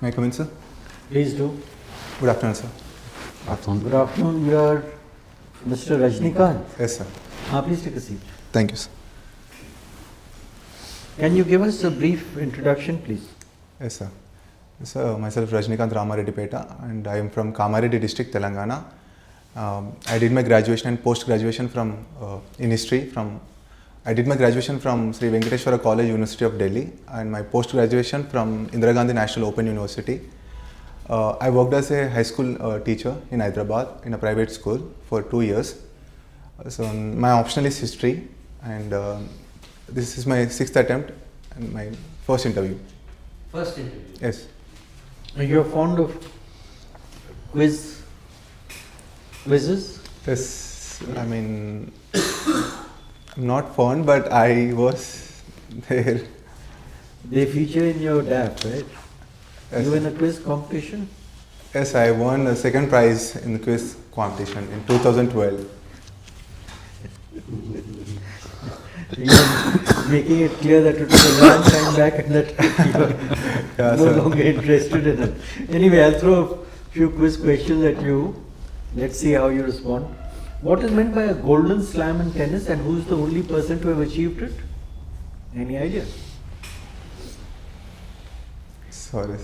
May I come in, sir? Please do. Good afternoon, sir. Good afternoon. You are Mr. Rajinikanth. Yes, sir. Please take a seat. Thank you, sir. Can you give us a brief introduction, please? Yes, sir. Sir, myself Rajinikanth Ramareddipeta, and I am from Kamareddy district, Telangana. I did my graduation and post-graduation from in history. I did my graduation from Sri Venkateshwara College, University of Delhi, and my post-graduation from Indira Gandhi National Open University. I worked as a high school teacher in Hyderabad in a private school for 2 years. So my optional is history, and this is my 6th attempt and my first interview. First interview? Yes. You are fond of quizzes? Yes, I mean, I'm not fond, but I was there. They feature in your DAP, right? Yes. You in a quiz competition? Yes, I won a second prize in the quiz competition in 2012. You're making it clear that it was a long time back and that you're no longer interested in it. Anyway, I'll throw a few quiz questions at you. Let's see how you respond. What is meant by a golden slam in tennis, and who is the only person to have achieved it? Any idea? Sorry.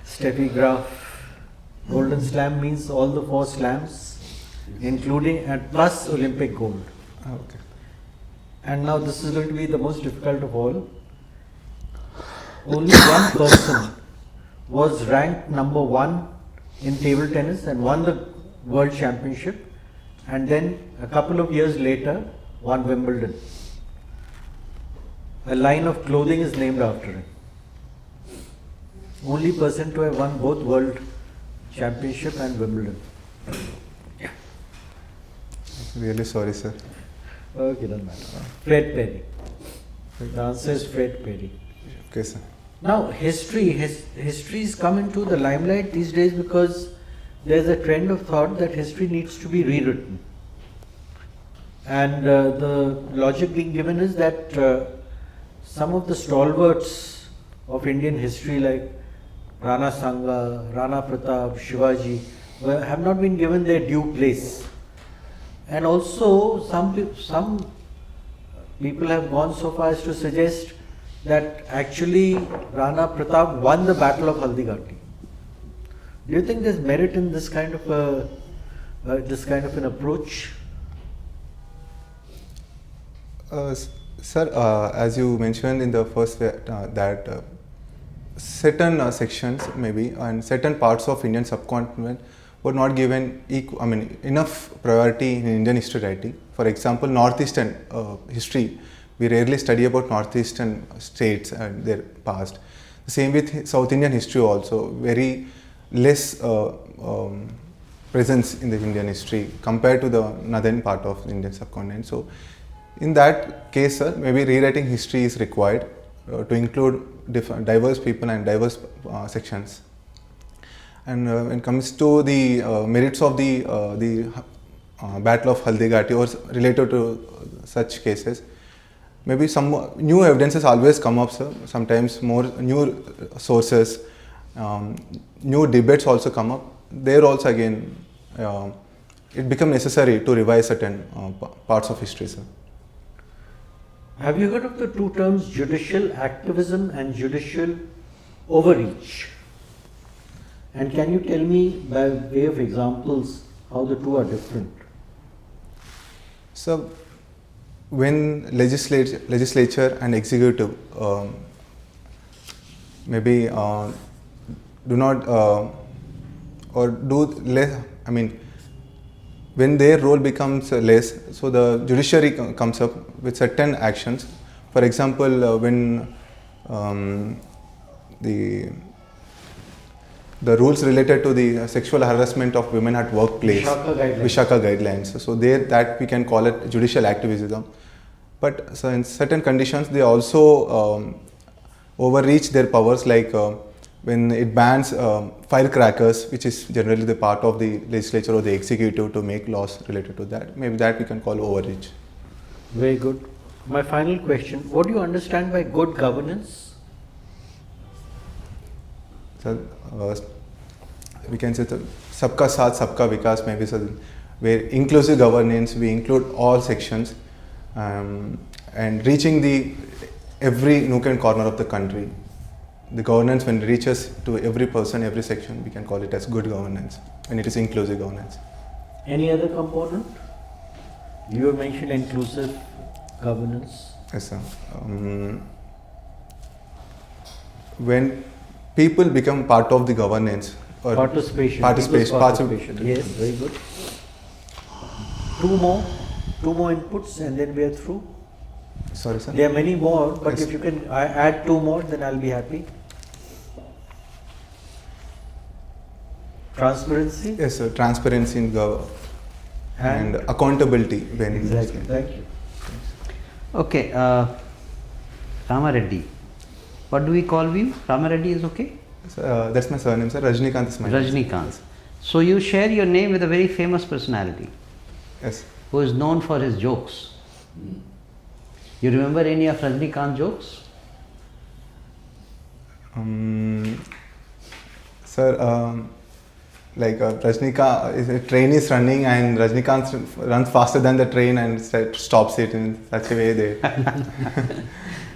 Steffi Graf. Golden slam means all the 4 slams, including and plus Olympic gold. Okay. And now this is going to be the most difficult of all. Only one person was ranked number 1 in table tennis and won the world championship, and then a couple of years later won Wimbledon. A line of clothing is named after him. Only person to have won both world championship and Wimbledon. Really sorry, sir. Okay, doesn't matter. Fred Perry. The answer is Fred Perry. Okay, sir. Now, history's come into the limelight these days because there's a trend of thought that history needs to be rewritten. And the logic being given is that some of the stalwarts of Indian history like Rana Sanga, Rana Pratap, Shivaji have not been given their due place. And also some people have gone so far as to suggest that actually Rana Pratap won the Battle of Haldighati. Do you think there's merit in this kind of an approach? Sir, as you mentioned in the first that certain sections maybe and certain parts of Indian subcontinent were not given enough priority in Indian history writing. For example, Northeastern history, we rarely study about Northeastern states and their past. The same with South Indian history also, very less presence in the Indian history compared to the northern part of the Indian subcontinent. So in that case, sir, maybe rewriting history is required to include diverse people and diverse sections. And when it comes to the merits of the Battle of Haldighati or related to such cases, maybe some new evidences always come up, sir. Sometimes more new sources, new debates also come up. There also again, it becomes necessary to revise certain parts of history, sir. Have you heard of the two terms judicial activism and judicial overreach? And can you tell me by way of examples how the two are different? So, when legislature and executive maybe do not or do less, when their role becomes less, so the judiciary comes up with certain actions. For example, when the rules related to the sexual harassment of women at workplace, Vishaka guidelines. So there, that we can call it judicial activism. But so in certain conditions, they also overreach their powers, like when it bans firecrackers, which is generally the part of the legislature or the executive to make laws related to that. Maybe that we can call overreach. Very good. My final question, what do you understand by good governance? So we can say the Sabka Saath Sabka Vikas, maybe, so where inclusive governance, we include all sections, and reaching the every nook and corner of the country. The governance, when it reaches to every person, every section, we can call it as good governance, and it is inclusive governance. Any other component? You have mentioned inclusive governance. Yes, sir. When people become part of the governance, or Participation. participation. Yes, very good. Two more inputs, and then we are through. Sorry, sir. There are many more, but Yes. if you can add two more, then I'll be happy. Transparency. Yes, sir. Transparency in and accountability. When Exactly. Thank you. Okay, Rama Reddy. What do we call you? Rama Reddy is okay? That's my surname, sir. Rajinikanth is my name. Rajinikanth. So you share your name with a very famous personality Yes. who is known for his jokes. You remember any of Rajinikanth jokes? Sir, like Rajnikant, a train is running and Rajnikant runs faster than the train and stops it in such a way they.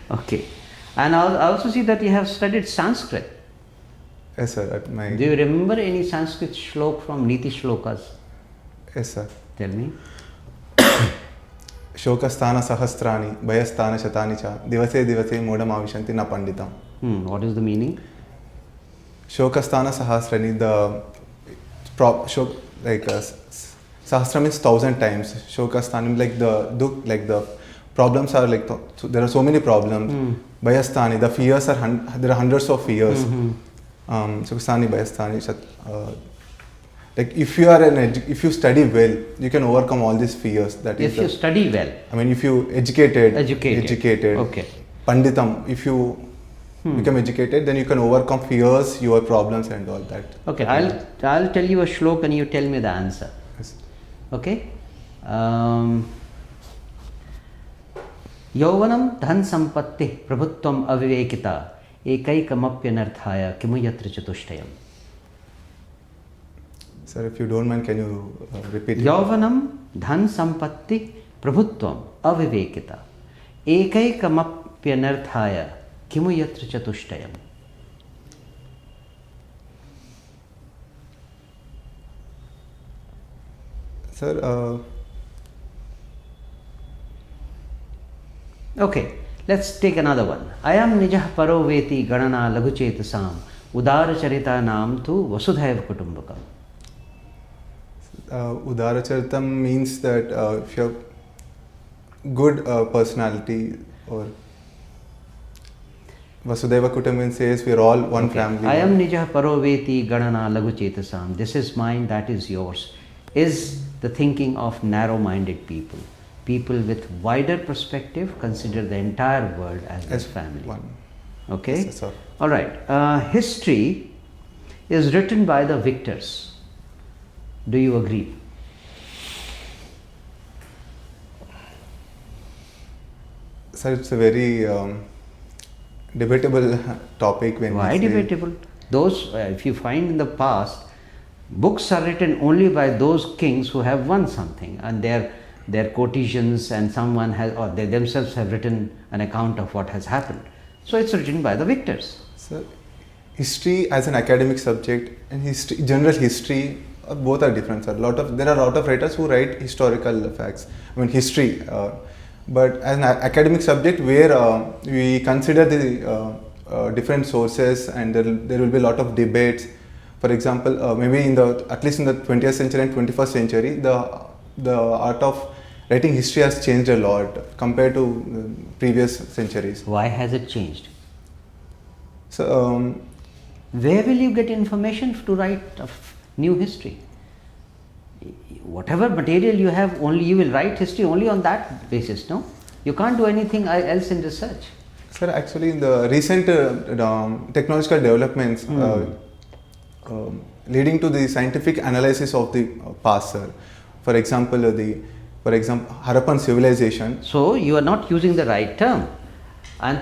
Okay. And I also see that you have studied Sanskrit. Yes, sir. At my. Do you remember any Sanskrit shlok from Niti Shlokas? Yes, sir. Tell me. Shokasthana sahasrani, bhayasthana shatani cha, divase divase modam avishanti na panditam. What is the meaning? Shokasthana sahasrani, the sahasra means 1,000 times. Shokasthana, like the problems are like, so there are so many problems. Bhayasthani, the fears are, there are hundreds of fears. Shokasthani, bhayasthani, like if you study well, you can overcome all these fears. If you study well. I mean, if you educated. Okay. Panditam, if you become educated, then you can overcome fears, your problems and all that. Okay, I'll tell you a shlok and you tell me the answer. Yes. Okay. Yauvanam dhan sampatti prabhutvam avivekita ekaikamapyanarthaya kimuyatra chatushtayam. Sir, if you don't mind, can you repeat it? Yauvanam dhan sampatti prabhutvam avivekita ekaikamapyanarthaya kimuyatra chatushtayam. Sir, okay, let's take another one. Ayam nijah paro veti ganana laguchetasam udara charita nam tu vasudhaiva kutumbakam. Udaracharitam means that if you have good personality, or Vasudhaiva Kutumbakam says we are all one family. Ayam nijah paro veti ganana laguchetasam. This is mine, that is yours. Is the thinking of narrow-minded people. People with wider perspective consider the entire world as their family. One. Okay? Yes, sir. All right. History is written by the victors. Do you agree? Sir, it's a very debatable topic. Why debatable? Those, if you find in the past, books are written only by those kings who have won something, and their courtesans and someone has, or they themselves have written an account of what has happened. So it's written by the victors. Sir, history as an academic subject and general history, both are different. Sir. There are a lot of writers who write historical facts. I mean history, but as an academic subject where we consider the different sources, and there will be a lot of debates. For example, maybe at least in the 20th century and 21st century, the art of writing history has changed a lot compared to previous centuries. Why has it changed? So, where will you get information to write new history? Whatever material you have, only you will write history only on that basis, no? You can't do anything else in research. Sir, actually in the recent technological developments leading to the scientific analysis of the past, sir. For example, Harappan civilization. So you are not using the right term. And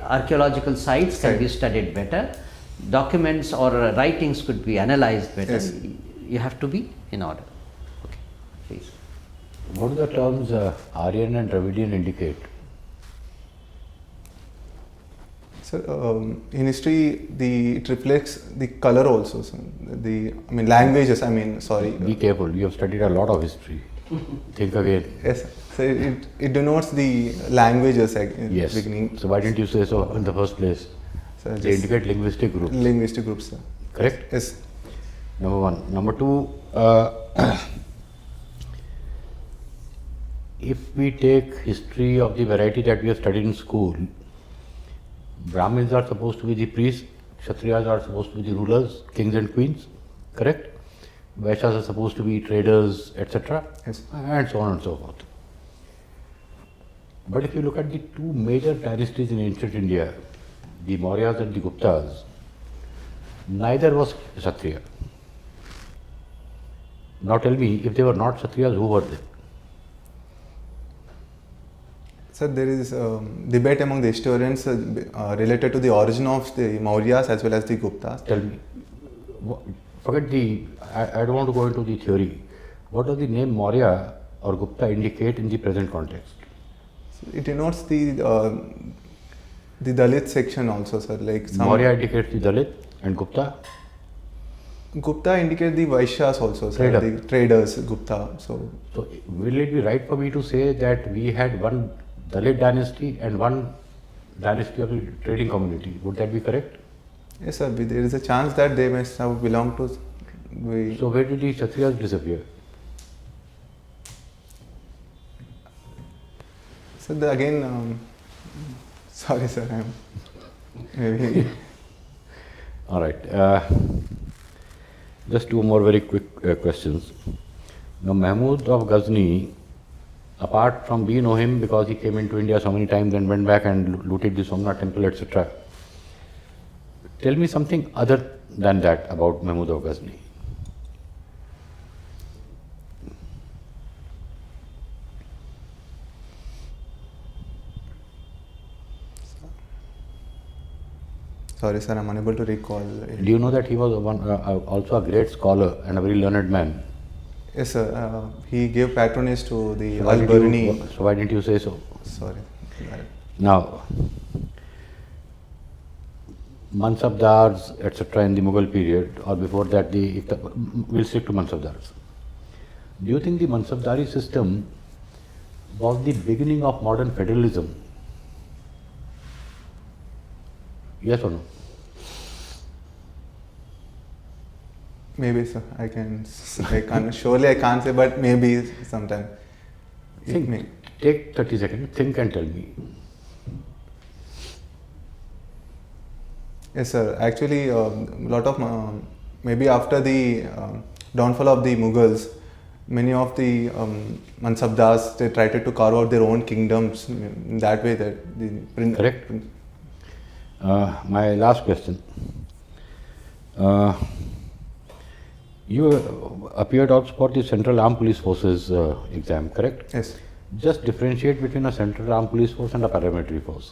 archaeological sites can be studied better. documents or writings could be analyzed better. Yes. You have to be in order. Okay, please. What do the terms Aryan and Dravidian indicate? So in history, it reflects the color also. So languages. Sorry. Be careful, you have studied a lot of history. Think again. Yes. So it denotes the languages Yes. beginning. So why didn't you say so in the first place? So They indicate linguistic groups. linguistic groups. Sir. Correct? Yes. Number one. Number two, if we take history of the variety that we have studied in school, Brahmins are supposed to be the priests, Kshatriyas are supposed to be the rulers, kings and queens, correct? Vaishyas are supposed to be traders, etc. Yes. And so on and so forth. But if you look at the two major dynasties in ancient India, the Mauryas and the Guptas, neither was Kshatriya. Now tell me, if they were not Kshatriyas, who were they? Sir, there is debate among the historians related to the origin of the Mauryas as well as the Guptas. Tell me. Forget the, I don't want to go into the theory. What does the name Maurya or Gupta indicate in the present context? It denotes the Dalit section also, sir. Like some Maurya indicates the Dalit and Gupta? Gupta indicate the Vaishyas also, sir. Trader. The traders, Gupta. So Will it be right for me to say that we had one Dalit dynasty and one dynasty of the trading community? Would that be correct? yes, sir. There is a chance that they must have belonged to. So where did the Kshatriyas disappear? So again, sorry, sir. Maybe. All right. Just two more very quick questions. Now, Mahmud of Ghazni, apart from we know him because he came into India so many times and went back and looted the Somnath temple, etc. Tell me something other than that about Mahmud of Ghazni. Sorry, sir. I'm unable to recall. Do you know that he was also a great scholar and a very learned man? Yes, sir. He gave patronage to the So why did Al-Biruni. so why didn't you say so? Sorry. Now, Mansabdars, etc. in the Mughal period or before that, we'll stick to Mansabdars. Do you think the Mansabdari system was the beginning of modern federalism? Yes or no? Maybe, sir. I can't. Surely I can't say, but maybe sometime. Take 30 seconds, think and tell me. Yes, sir. Actually, a lot of maybe after the downfall of the Mughals, many of the Mansabdars, they tried to carve out their own kingdoms in that way. That the Correct. My last question. You appeared also for the Central Armed Police Forces exam, correct? Yes. Just differentiate between a Central Armed Police Force and a paramilitary force.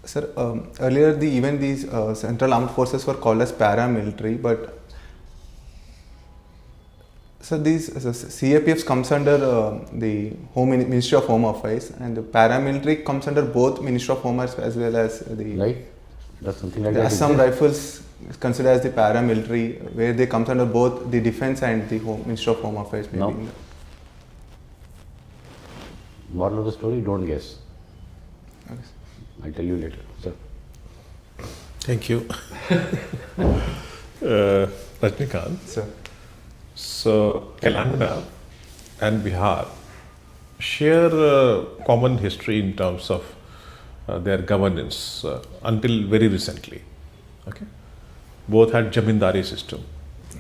Sir, earlier even these Central Armed Forces were called as paramilitary, but so these CAPFs comes under the Ministry of Home Affairs, and the paramilitary comes under both Ministry of Home Affairs as well as the Right? Does something like the that Assam exist? Rifles is considered as the paramilitary, where they comes under both the Defence and the Ministry of Home Affairs. Maybe. No. Moral of the story, don't guess. Okay. I'll tell you later. Sir. Thank you. Rajinikanth, Sir. so Telangana and Bihar share common history in terms of their governance until very recently. Okay, both had Jamindari system,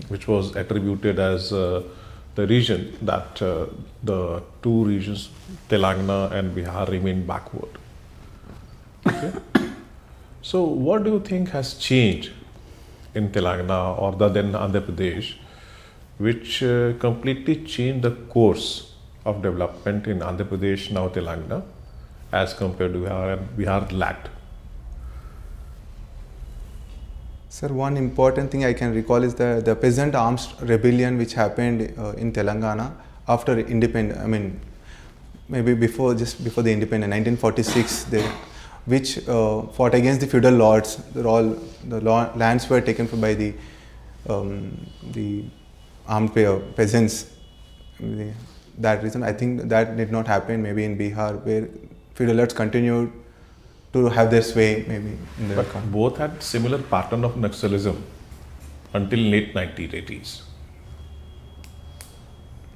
which was attributed as the region that the two regions, Telangana and Bihar, remain backward. Okay. So, what do you think has changed in Telangana or then Andhra Pradesh, which completely changed the course of development in Andhra Pradesh, now Telangana, as compared to Bihar, and Bihar lagged? Sir, one important thing I can recall is the peasant arms rebellion which happened in Telangana after independence. I mean, maybe just before the independence, 1946, which fought against the feudal lords. Lands were taken by the armed peasants. That reason, I think that did not happen maybe in Bihar, where feudal lords continued to have their sway maybe in the But both had similar pattern of Naxalism until late 1980s.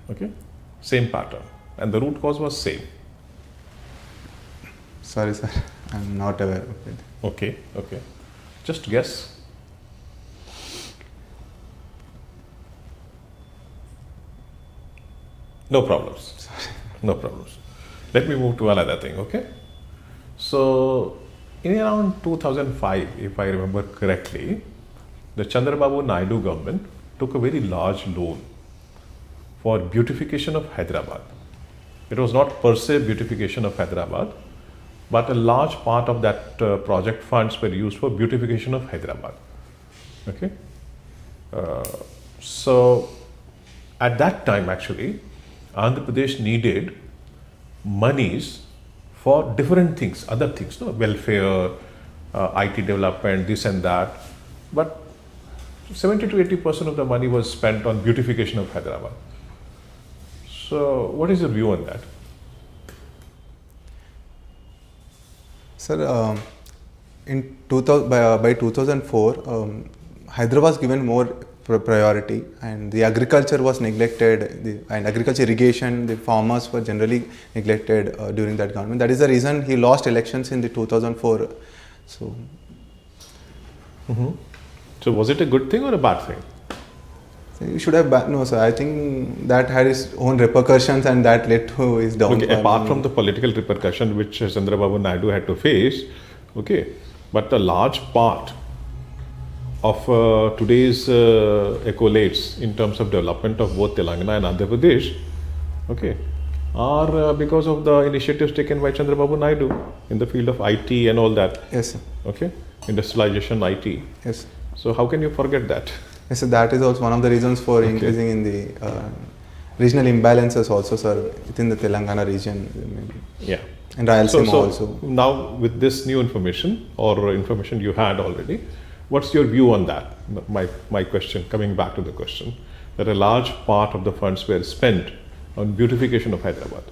Okay, same pattern, and the root cause was same. Sorry, sir, I'm not aware of it. Okay, okay, just guess. No problems. No problems. Let me move to another thing, okay? So, in around 2005, if I remember correctly, the Chandrababu Naidu government took a very large loan for beautification of Hyderabad. It was not per se beautification of Hyderabad, but a large part of that project funds were used for beautification of Hyderabad. Okay? So, at that time actually, Andhra Pradesh needed monies for different things, other things, no? Welfare, IT development, this and that. But 70 to 80% of the money was spent on beautification of Hyderabad. So, what is your view on that? Sir, in 2000, by 2004, Hyderabad was given more priority, and the agriculture was neglected, and agriculture irrigation, the farmers were generally neglected during that government. That is the reason he lost elections in the 2004. So, So, was it a good thing or a bad thing? you should have no, sir. I think that had its own repercussions, and that led to his downfall. Okay, apart from the political repercussion which Chandrababu Naidu had to face, okay, but a large part of today's accolades in terms of development of both Telangana and Andhra Pradesh, okay, are because of the initiatives taken by Chandrababu Naidu in the field of IT and all that. Yes, sir. Okay, industrialization, IT. Yes. So how can you forget that? Yes, so that is also one of the reasons for increasing in the regional imbalances also, sir, within the Telangana region, maybe. Yeah. And Rayalaseema So also. now with this new information or information you had already, what's your view on that? My question, coming back to the question, that a large part of the funds were spent on beautification of Hyderabad.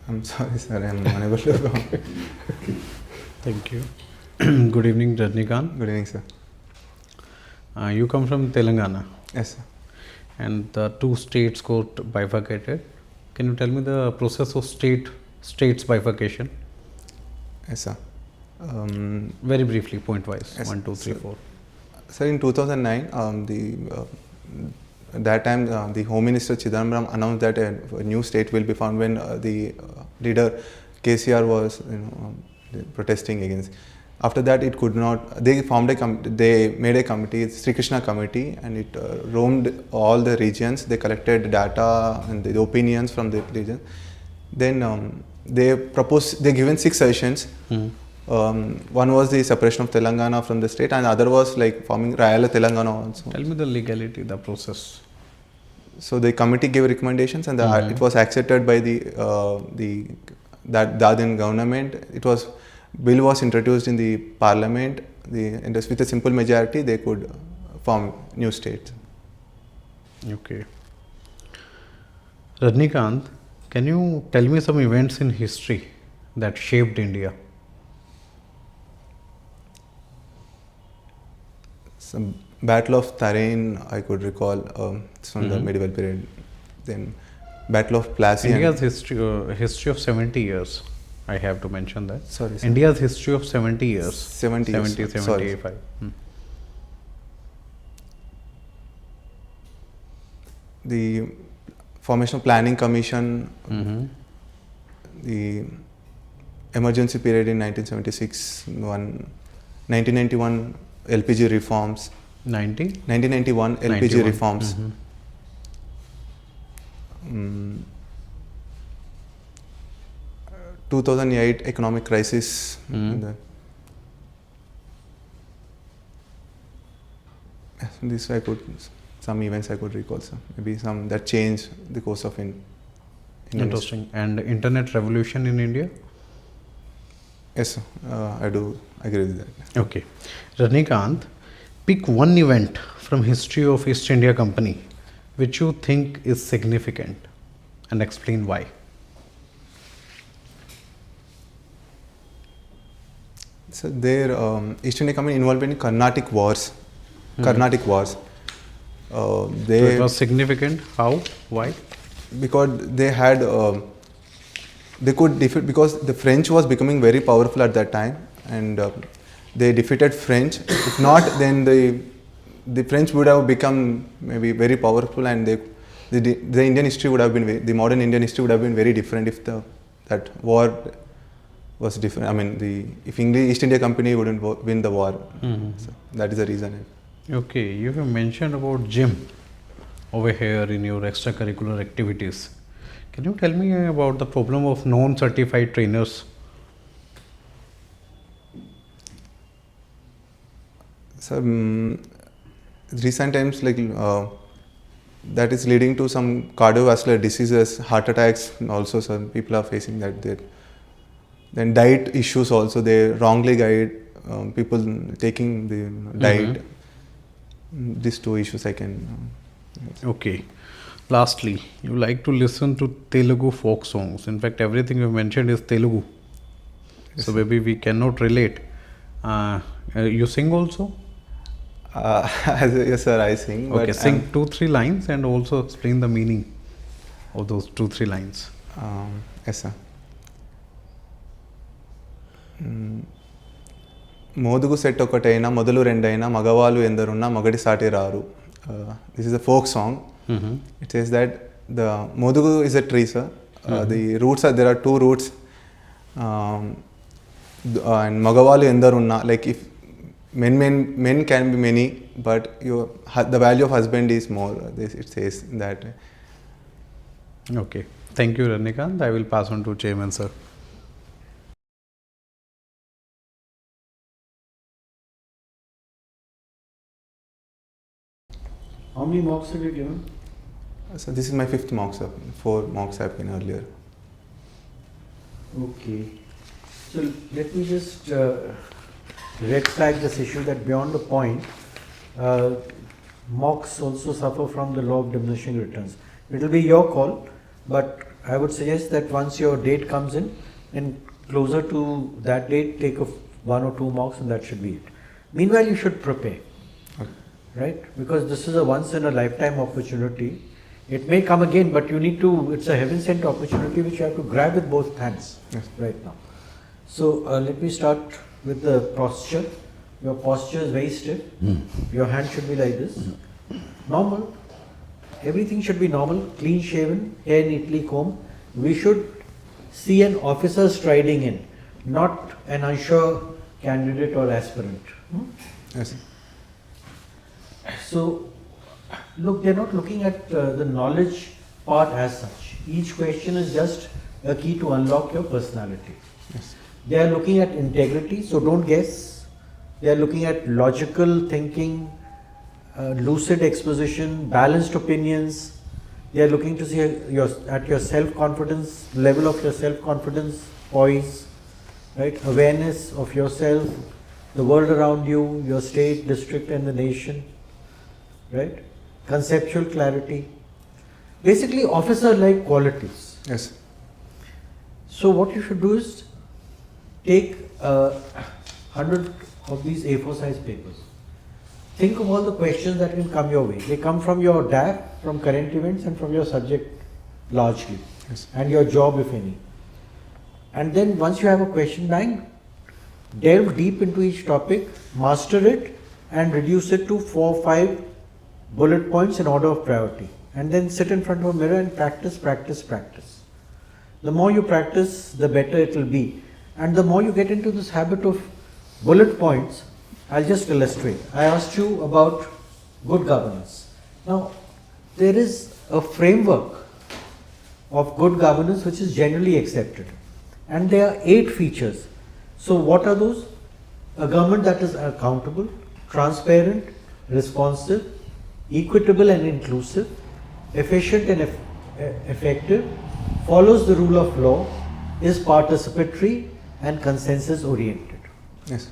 I'm sorry, sir, I'm unable to go. Thank you. Good evening, Rajinikanth. Good evening, sir. You come from Telangana, Yes, sir. and the two states got bifurcated. Can you tell me the process of states bifurcation? Yes, sir. Very briefly, point wise. Yes, 1, 2, 3, sir. 4. Sir, in 2009, at that time, the Home Minister Chidambaram announced that a new state will be found when the leader KCR was, protesting against. After that, it could not. They formed they made a committee, Sri Krishna committee, and it roamed all the regions. They collected data and the opinions from the region. Then they given 6 suggestions. One was the separation of Telangana from the state, and the other was like forming Rayala Telangana also. Tell me the legality, the process. So the committee gave recommendations, and it was accepted by the Dadin government. Bill was introduced in the parliament. With a simple majority, they could form new states. Okay. Rajinikanth, can you tell me some events in history that shaped India? Some Battle of Tarain, I could recall, it's from the medieval period. Then Battle of Plassey. India's history of 70 years. I have to mention that. Sorry, sir. India's history of 70 years. 70 years. 70, Sorry. 75. The Formation of Planning Commission, the emergency period in 1976, 1991 LPG reforms, 90? 1991 LPG 91. reforms, 2008 economic crisis. This I could, some events I could recall, sir. Maybe some that changed the course of Indian Interesting. And internet revolution in India? Yes, sir. I do agree with that. Okay. Rajinikanth, pick one event from history of East India Company which you think is significant and explain why. So their East India Company involved in Carnatic Wars. Carnatic Wars. So it was significant. How? Why? Because they had they could defeat, because the French was becoming very powerful at that time, and they defeated French. If not, then the French would have become maybe very powerful, and the Indian history would have been the modern Indian history would have been very different if that war was different. I mean, if East India Company wouldn't win the war. So that is the reason. Okay, you have mentioned about gym over here in your extracurricular activities. Can you tell me about the problem of non-certified trainers? So, recent times, like that is leading to some cardiovascular diseases, heart attacks. Also, some people are facing that. Then diet issues also. They wrongly guide people taking the diet. These two issues I can. Okay. Lastly, you like to listen to Telugu folk songs. In fact, everything you mentioned is Telugu. Yes, so maybe we cannot relate. You sing also? Yes, sir, I sing. Okay, but sing 2-3 lines and also explain the meaning of those 2-3 lines. Yes, sir. మోదుగు set ఒకటైనా మొదలు రెండైనా మగవాళ్ళు ఎందరున్నా మగడి సాటి రారు. This is a folk song. It says that the modugu is a tree, sir. The roots are, there are 2 roots, and magavalu endarunna, like if men can be many, but the value of husband is more. It says that. Okay, thank you, Rajinikanth. I will pass on to Chairman, sir. How many mocks have you given? So this is my 5th mock, sir. 4 mocks have been earlier. Okay. So let me just red flag this issue that beyond the point, mocks also suffer from the law of diminishing returns. It will be your call, but I would suggest that once your date comes in, and closer to that date, take 1 or 2 mocks, and that should be it. Meanwhile, you should prepare. Right? Because this is a once in a lifetime opportunity. It may come again, but you need to, it's a heaven sent opportunity which you have to grab with both hands right now. So let me start with the posture. Your posture is very stiff. Your hand should be like this. Normal. Everything should be normal, clean shaven, hair neatly combed. We should see an officer striding in, not an unsure candidate or aspirant. Yes. So, look, they're not looking at the knowledge part as such. Each question is just a key to unlock your personality. Yes. They are looking at integrity, so don't guess. They are looking at logical thinking, lucid exposition, balanced opinions. They are looking to see your self-confidence, level of your self-confidence, poise, right? Awareness of yourself, the world around you, your state, district and the nation. Right? Conceptual clarity. Basically, officer-like qualities. Yes. So, what you should do is take 100 of these A4 size papers. Think of all the questions that can come your way. They come from your DAF, from current events, and from your subject largely, and your job, if any. And then, once you have a question bank, delve deep into each topic, master it, and reduce it to 4 or 5 bullet points in order of priority, and then sit in front of a mirror and practice. The more you practice, the better it will be, and the more you get into this habit of bullet points. I'll just illustrate. I asked you about good governance. Now, there is a framework of good governance which is generally accepted. and there are 8 features. So what are those? A government that is accountable, transparent, responsive, equitable and inclusive, efficient and effective, follows the rule of law, is participatory and consensus oriented. Yes.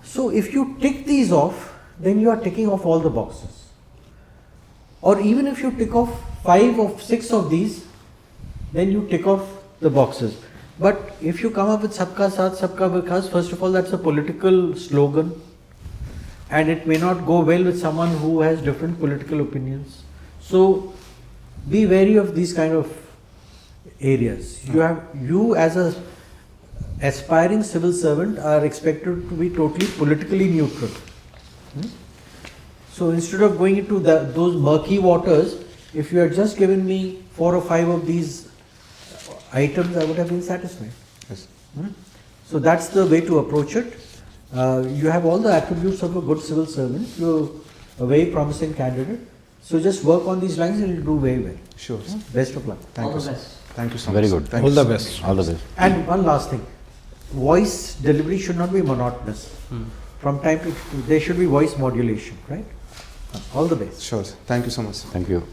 So if you tick these off, then you are ticking off all the boxes. Or even if you tick off 5 or 6 of these, then you tick off the boxes. But if you come up with Sabka Saath, Sabka Vikas, first of all, that's a political slogan, and it may not go well with someone who has different political opinions. So be wary of these kind of areas. You as a aspiring civil servant are expected to be totally politically neutral. So instead of going into those murky waters, if you had just given me 4 or 5 of these items, I would have been satisfied. Yes. So that's the way to approach it. You have all the attributes of a good civil servant. You're a very promising candidate. So just work on these lines and you'll do very well. Sure. Best of luck. Thank All you, the sir. best. Thank you so Very much. good. Thank All you the so best. All the best. And one last thing. Voice delivery should not be monotonous. From time to time, there should be voice modulation, right? All the best. much. Sure. Sir. Thank you so much. Sir. Thank you.